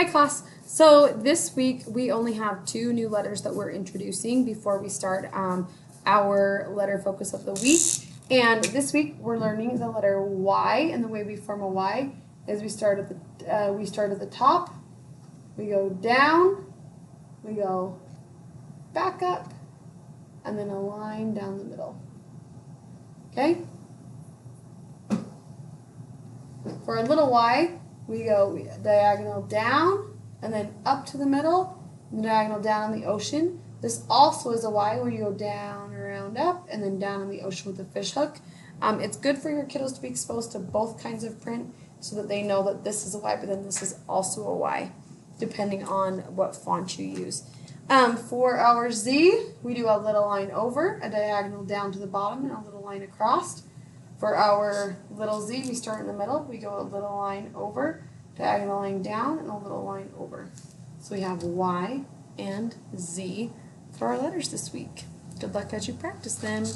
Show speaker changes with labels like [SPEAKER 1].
[SPEAKER 1] Hi class. So this week we only have two new letters that we're introducing before we start our letter focus of the week. And this week we're learning the letter Y, and the way we form a Y is we start at the top, we go down, we go back up, and then a line down the middle. Okay? For a little Y, we go diagonal down and then up to the middle, and diagonal down in the ocean. This also is a Y where you go down, around, up, and then down in the ocean with a fish hook. It's good for your kiddos to be exposed to both kinds of print so that they know that this is a Y, but then this is also a Y, depending on what font you use. For our Z, we do a little line over, a diagonal down to the bottom, and a little line across. For our little Z, we start in the middle, we go a little line over, diagonal line down, and a little line over. So we have Y and Z for our letters this week. Good luck as you practice them.